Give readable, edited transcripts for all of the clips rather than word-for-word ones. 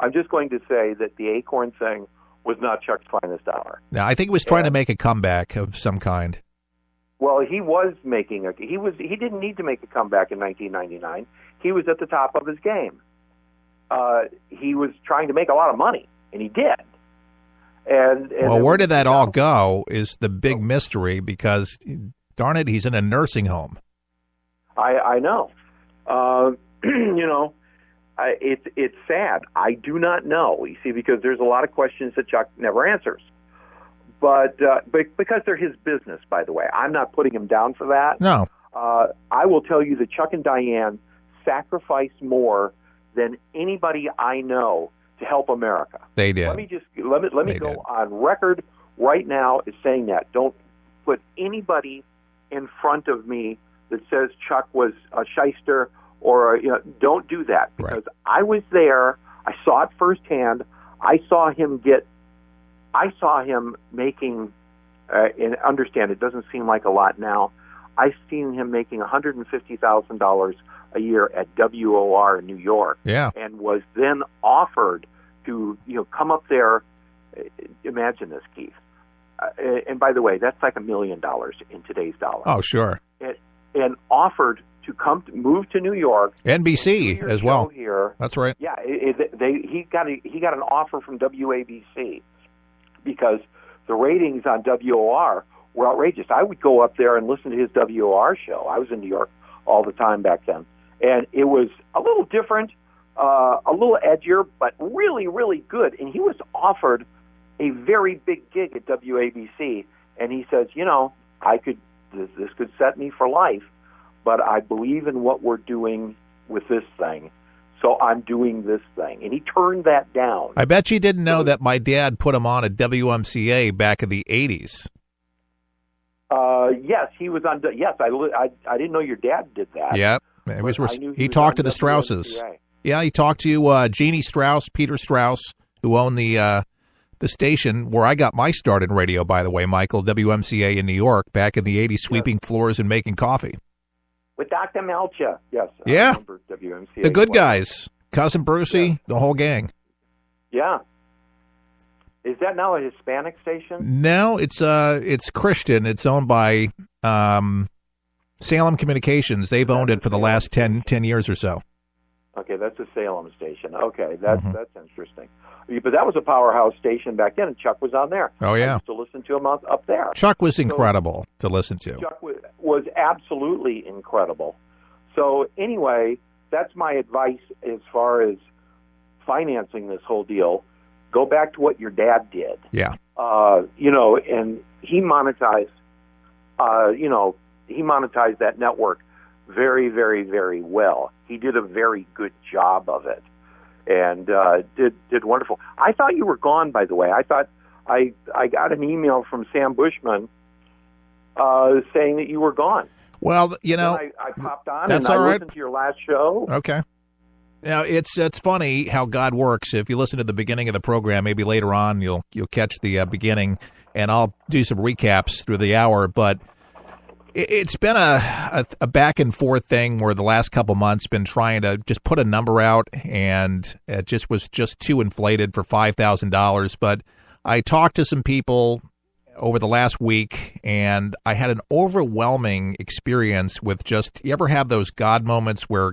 I'm just going to say that the Acorn thing was not Chuck's finest hour. Now, I think he was trying to make a comeback of some kind. Well, he was making he didn't need to make a comeback in 1999. He was at the top of his game. He was trying to make a lot of money, and he did. And well, where did that all go is the big mystery, because, darn it, he's in a nursing home. I know. It's sad. I do not know, you see, because there's a lot of questions that Chuck never answers. But because they're his business, by the way. I'm not putting him down for that. No. I will tell you that Chuck and Diane sacrificed more than anybody I know to help America. They did. Let me go on record right now as saying that. Don't put anybody in front of me that says Chuck was a shyster or don't do that, because I was there. I saw it firsthand. I saw him making, and understand it doesn't seem like a lot now. I've seen him making $150,000 a year at WOR in New York, and was then offered to come up there. Imagine this, Keith. And by the way, that's like $1 million in today's dollars. Oh, sure. And offered to move to New York, NBC as well. Here, that's right. Yeah, he got an offer from WABC because the ratings on WOR were outrageous. I would go up there and listen to his WOR show. I was in New York all the time back then, and it was a little different, a little edgier, but really, really good. And he was offered a very big gig at WABC, and he says, this could set me for life, but I believe in what we're doing with this thing, so I'm doing this thing. And he turned that down. I bet you didn't know that my dad put him on at WMCA back in the 80s. Yes, he was on. Yes, I didn't know your dad did that. Yeah, he talked to the Strausses. Yeah, he talked to Jeannie Strauss, Peter Strauss, who owned the station where I got my start in radio, by the way, Michael, WMCA in New York, back in the 80s, sweeping floors and making coffee. With Dr. Melcher, yes. Yeah, I remember WMCA. the good guys, Cousin Brucey, the whole gang. Yeah. Is that now a Hispanic station? No, it's Christian. It's owned by Salem Communications. They've owned it for the last 10 years or so. Okay, that's a Salem station. Okay, that's interesting. But that was a powerhouse station back then, and Chuck was on there. Oh, yeah. I used to listen to him up there. Chuck was incredible to listen to. Chuck was absolutely incredible. So anyway, that's my advice as far as financing this whole deal. Go back to what your dad did. Yeah. And he monetized, that network very, very, very well. He did a very good job of it, and did wonderful. I thought you were gone, by the way. I thought I got an email from Sam Bushman saying that you were gone. Well, I popped on that's and all I right. listened to your last show. Okay. Now it's funny how God works. If you listen to the beginning of the program, maybe later on you'll catch the beginning, and I'll do some recaps through the hour. But it's been a back and forth thing where the last couple months been trying to just put a number out, and it just was too inflated for $5,000. But I talked to some people over the last week, and I had an overwhelming experience with just, you ever have those God moments where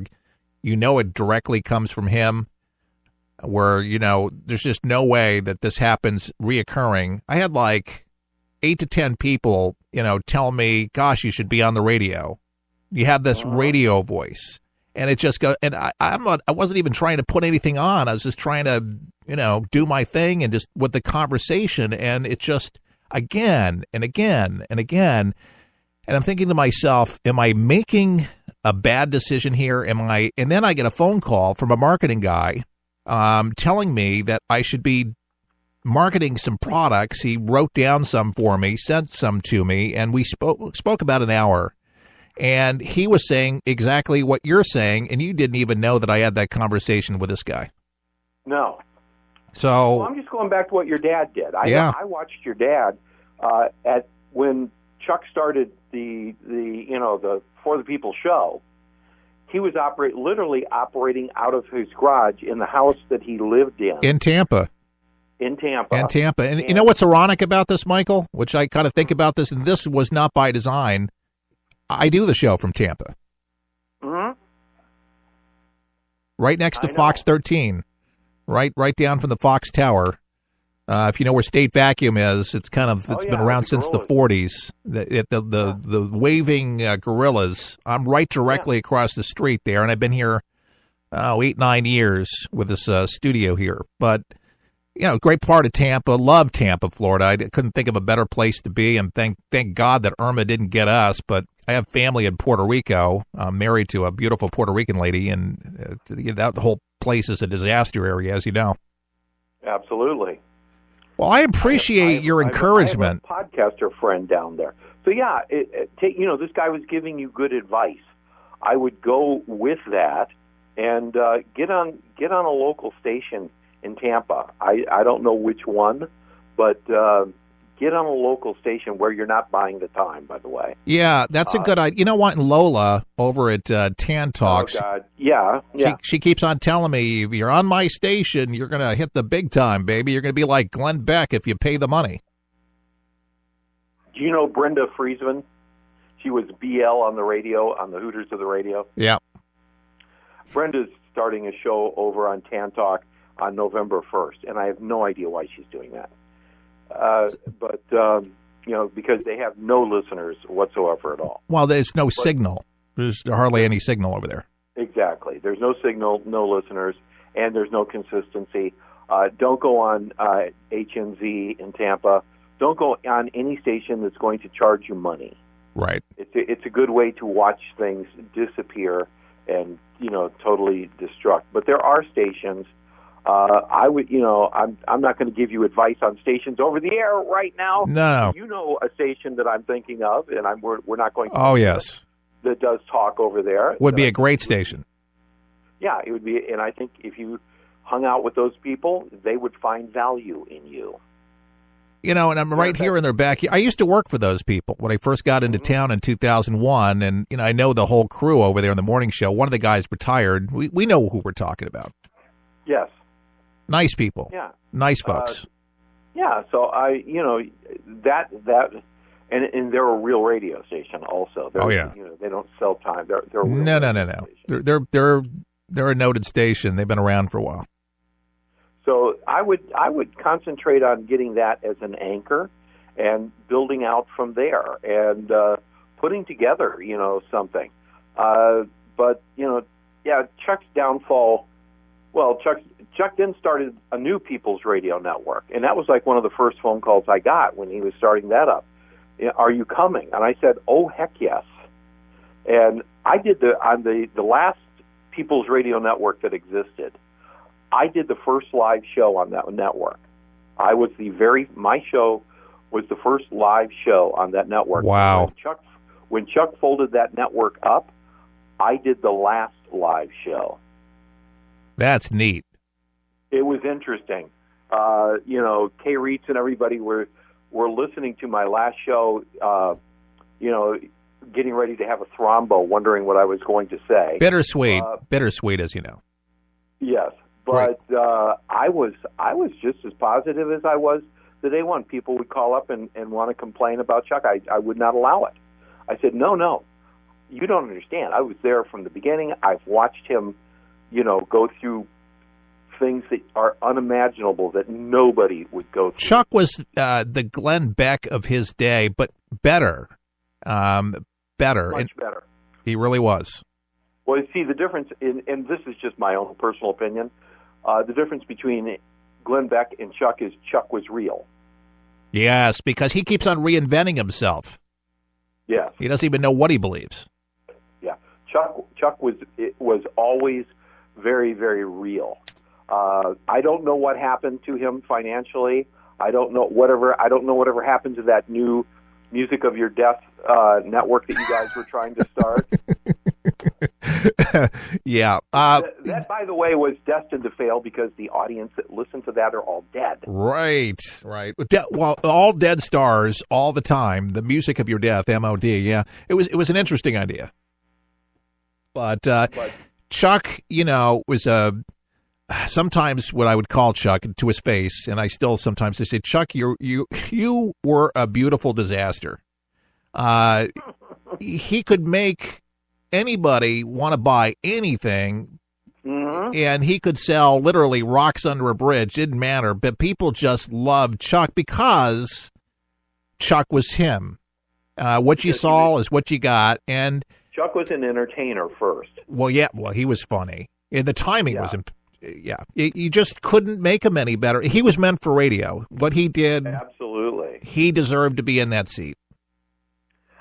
it directly comes from him, where, there's just no way that this happens reoccurring. I had like 8 to 10 people, tell me, gosh, you should be on the radio. You have this radio voice. And it just goes, and I wasn't even trying to put anything on. I was just trying to, do my thing and just with the conversation. And it just, again and again and again. And I'm thinking to myself, am I making a bad decision here? And then I get a phone call from a marketing guy telling me that I should be marketing some products. He wrote down some for me, sent some to me, and we spoke about an hour. And he was saying exactly what you're saying, and you didn't even know that I had that conversation with this guy. No. So I'm just going back to what your dad did. I watched your dad when Chuck started the For the People show. he was literally operating out of his garage in the house that he lived in. In Tampa. In Tampa. And you know what's ironic about this, Michael? Which I kind of think about this, and this was not by design. I do the show from Tampa. Mm-hmm. Right next to Fox 13. Right down from the Fox Tower. If you know where State Vacuum is, it's been around since the 40s. The waving gorillas. I'm right directly across the street there, and I've been here 8-9 years with this studio here. But great part of Tampa. Love Tampa, Florida. I couldn't think of a better place to be, and thank God that Irma didn't get us. But I have family in Puerto Rico. I'm married to a beautiful Puerto Rican lady, and the whole place is a disaster area, as you know. Absolutely. Well, I appreciate your encouragement. I have a podcaster friend down there. So, yeah, this guy was giving you good advice. I would go with that and get on a local station in Tampa. I don't know which one, but get on a local station where you're not buying the time, by the way. Yeah, that's a good idea. You know what? Lola over at Tan Talks. Oh, God. Yeah. She keeps on telling me, if you're on my station, you're going to hit the big time, baby. You're going to be like Glenn Beck if you pay the money. Do you know Brenda Friesman? She was BL on the radio, on the Hooters of the Radio. Yeah. Brenda's starting a show over on Tan Talk on November 1st, and I have no idea why she's doing that. Because they have no listeners whatsoever at all. Well, there's no signal. There's hardly any signal over there. Exactly. There's no signal, no listeners, and there's no consistency. Don't go on HNZ in Tampa. Don't go on any station that's going to charge you money. Right. It's a good way to watch things disappear and totally destruct. But there are stations. I would, I'm not going to give you advice on stations over the air right now. No. You know a station that I'm thinking of, and we're not going to. Oh, yes. That does talk over there. Would be a great station. Yeah, it would be, and I think if you hung out with those people, they would find value in you. And I'm right here in their backyard. I used to work for those people when I first got into town in 2001, and I know the whole crew over there in the morning show. One of the guys retired. We know who we're talking about. Yes. Nice people. Yeah. Nice folks. Yeah. So that and they're a real radio station also. They don't sell time. They're a real no. They're a noted station. They've been around for a while. So I would concentrate on getting that as an anchor and building out from there and putting together, something. Chuck's downfall. Well, Chuck then started a new People's Radio Network, and that was like one of the first phone calls I got when he was starting that up. Are you coming? And I said, oh, heck yes. And I did on the last People's Radio Network that existed, I did the first live show on that network. My show was the first live show on that network. Wow. When Chuck folded that network up, I did the last live show. That's neat. It was interesting. Kay Reitz and everybody were listening to my last show, getting ready to have a thrombo, wondering what I was going to say. Bittersweet, as you know. Yes, but I was just as positive as I was the day one. People would call up and want to complain about Chuck. I would not allow it. I said, no, you don't understand. I was there from the beginning. I've watched him, go through things that are unimaginable that nobody would go through. Chuck was the Glenn Beck of his day, but better. Much better. He really was. Well, you see, the difference, and this is just my own personal opinion, the difference between Glenn Beck and Chuck is Chuck was real. Yes, because he keeps on reinventing himself. Yes. He doesn't even know what he believes. Yeah. Chuck was always very, very real. I don't know what happened to him financially. I don't know whatever happened to that new Music of Your Death network that you guys were trying to start. Yeah. That, by the way, was destined to fail because the audience that listened to that are all dead. Right. Well, all dead stars all the time. The Music of Your Death, MOD. Yeah. It was an interesting idea. But Chuck, was sometimes what I would call Chuck to his face, and I still sometimes say, Chuck, you were a beautiful disaster. He could make anybody want to buy anything, and he could sell literally rocks under a bridge. Didn't matter, but people just loved Chuck because Chuck was him. What you saw is what you got, and Chuck was an entertainer first. Well, he was funny, and the timing was. You just couldn't make him any better. He was meant for radio. What he did, absolutely, he deserved to be in that seat.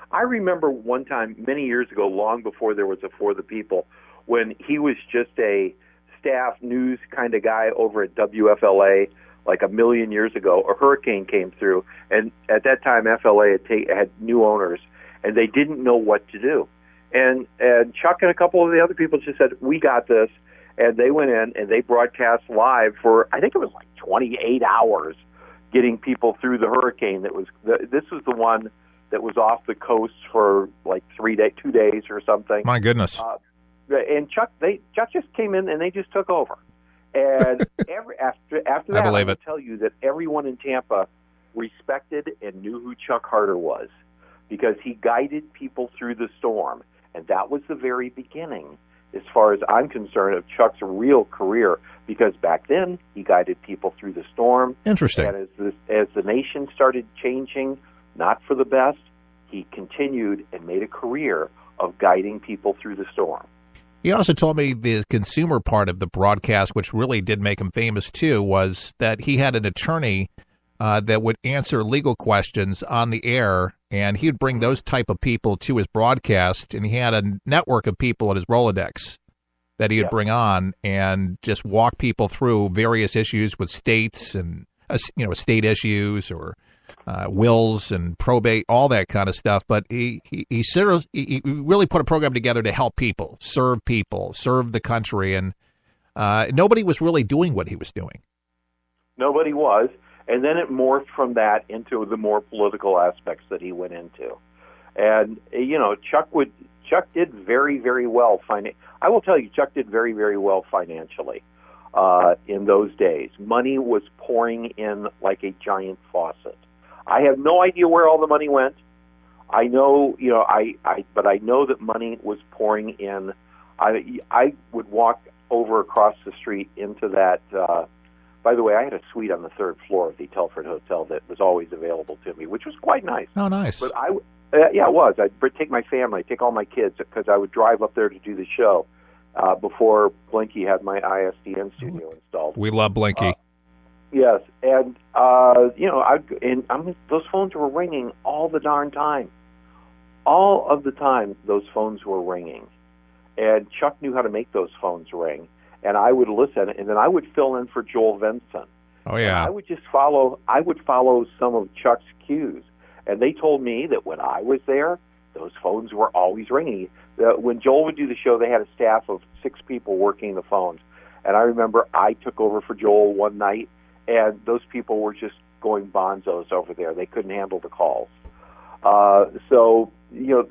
I remember one time many years ago, long before there was a For the People, when he was just a staff news kind of guy over at WFLA, like a million years ago. A hurricane came through, and at that time, FLA had new owners, and they didn't know what to do. And Chuck and a couple of the other people just said, "We got this." And they went in and they broadcast live for, I think it was like 28 hours, getting people through the hurricane. This was the one that was off the coast for like 2 days or something. My goodness. And Chuck just came in and they just took over. And after that, I will tell you that everyone in Tampa respected and knew who Chuck Harder was, because he guided people through the storm. And that was the very beginning, as far as I'm concerned, of Chuck's real career, because back then he guided people through the storm. Interesting. And as the nation started changing, not for the best, he continued and made a career of guiding people through the storm. He also told me the consumer part of the broadcast, which really did make him famous too, was that he had an attorney that would answer legal questions on the air, and he would bring those type of people to his broadcast, and he had a network of people at his Rolodex that he would bring on and just walk people through various issues with states and estate issues or wills and probate, all that kind of stuff. But he really put a program together to help people, serve the country, and nobody was really doing what he was doing. Nobody was. And then it morphed from that into the more political aspects that he went into. And, Chuck did very, very well. I will tell you, Chuck did very, very well financially in those days. Money was pouring in like a giant faucet. I have no idea where all the money went. I know, but I know that money was pouring in. I would walk over across the street into that. By the way, I had a suite on the third floor of the Telford Hotel that was always available to me, which was quite nice. Oh, nice. But it was. I'd take my family, take all my kids, because I would drive up there to do the show before Blinky had my ISDN studio installed. We love Blinky. Yes, and those phones were ringing all the darn time. All of the time, those phones were ringing, and Chuck knew how to make those phones ring. And I would listen, and then I would fill in for Joel Venson. Oh yeah. And I would just follow some of Chuck's cues, and they told me that when I was there, those phones were always ringing. When Joel would do the show, they had a staff of 6 people working the phones, and I remember I took over for Joel one night, and those people were just going bonzos over there. They couldn't handle the calls. So there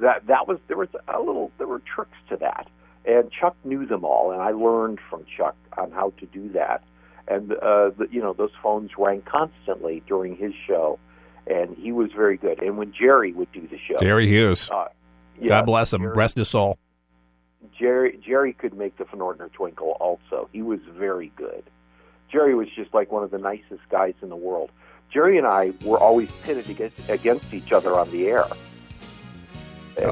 were tricks to that. And Chuck knew them all, and I learned from Chuck on how to do that. And those phones rang constantly during his show, and he was very good. And when Jerry would do the show, Jerry Hughes, God bless him, rest his soul. Jerry could make the Van Ordner twinkle. Also, he was very good. Jerry was just like one of the nicest guys in the world. Jerry and I were always pitted against each other on the air,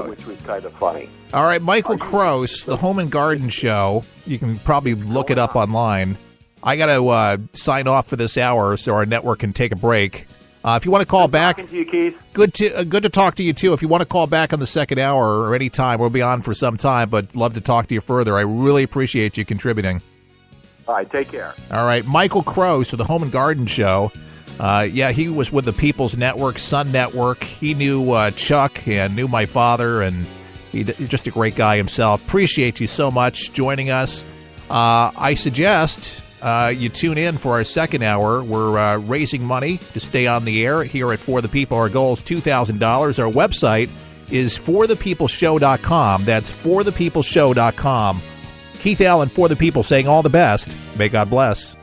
which was kind of funny. All right, Michael Kroos, the Home and Garden Show. You can probably look it up online. I got to sign off for this hour so our network can take a break. If you want to call back, talking to you, Keith. Good to talk to you too. If you want to call back on the second hour or any time, we'll be on for some time. But love to talk to you further. I really appreciate you contributing. All right, take care. All right, Michael Kroos of the Home and Garden Show. He was with the People's Network, Sun Network. He knew Chuck and knew my father, and he's just a great guy himself. Appreciate you so much joining us. I suggest you tune in for our second hour. We're raising money to stay on the air here at For the People. Our goal is $2,000. Our website is forthepeopleshow.com. That's forthepeopleshow.com. Keith Allen, For the People, saying all the best. May God bless.